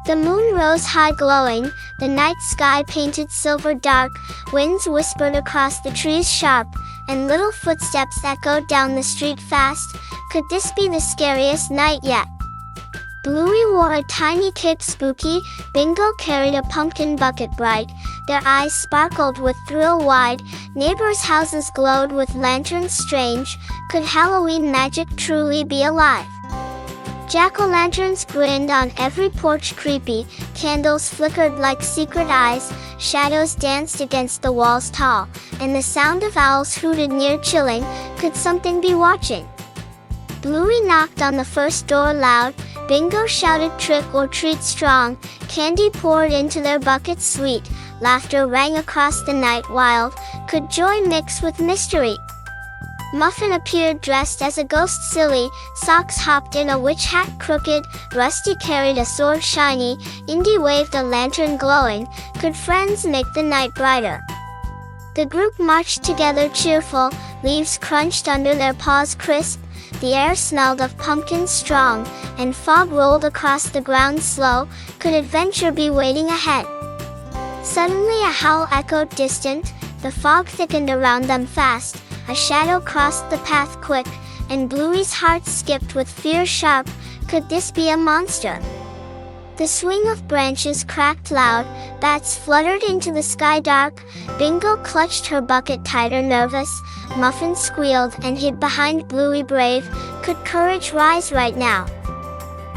The moon rose high glowing, the night sky painted silver dark, winds whispered across the trees sharp, and little footsteps echoed down the street fast. Could this be the scariest night yet? Bluey wore a tiny cape spooky, Bingo carried a pumpkin bucket bright, their eyes sparkled with thrill wide, neighbors' houses glowed with lanterns strange. Could Halloween magic truly be alive? Jack-o'-lanterns grinned on every porch creepy, candles flickered like secret eyes, shadows danced against the walls tall, and the sound of owls hooted near chilling. Could something be watching? Bluey knocked on the first door loud, Bingo shouted trick or treat strong, candy poured into their buckets sweet, laughter rang across the night wild. Could joy mix with mystery? Muffin appeared dressed as a ghost silly, Socks hopped in a witch hat crooked, Rusty carried a sword shiny, Indy waved a lantern glowing. Could friends make the night brighter? The group marched together cheerful, leaves crunched under their paws crisp, the air smelled of pumpkins strong, and fog rolled across the ground slow. Could adventure be waiting ahead? Suddenly a howl echoed distant, the fog thickened around them fast, a shadow crossed the path quick, and Bluey's heart skipped with fear sharp. Could this be a monster? The swing of branches cracked loud, bats fluttered into the sky dark, Bingo clutched her bucket tighter nervous, Muffin squealed and hid behind Bluey brave. Could courage rise right now?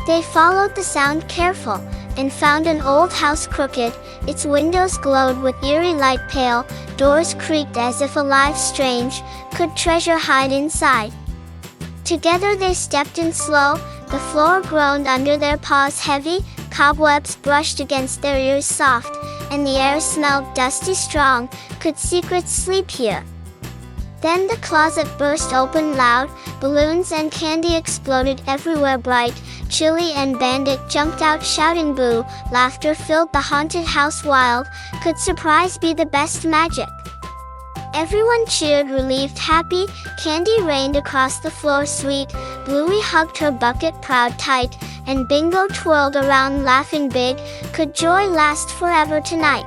They followed the sound careful, and found an old house crooked, its windows glowed with eerie light pale, doors creaked as if alive strange. Could treasure hide inside? Together they stepped in slow, the floor groaned under their paws heavy, cobwebs brushed against their ears soft, and the air smelled dusty strong. Could secrets sleep here? Then the closet burst open loud, balloons and candy exploded everywhere bright, Chilli and Bandit jumped out shouting boo, laughter filled the haunted house wild. Could surprise be the best magic? Everyone cheered relieved happy, candy rained across the floor sweet, Bluey hugged her bucket proud tight, and Bingo twirled around laughing big. Could joy last forever tonight?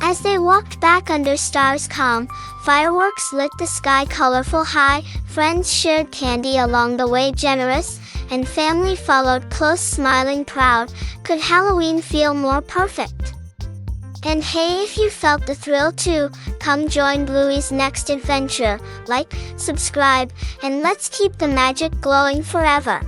As they walked back under stars calm, fireworks lit the sky colorful high, friends shared candy along the way generous, and family followed close smiling proud. Could Halloween feel more perfect? And hey, if you felt the thrill too, come join Bluey's next adventure. Like, subscribe, and let's keep the magic glowing forever.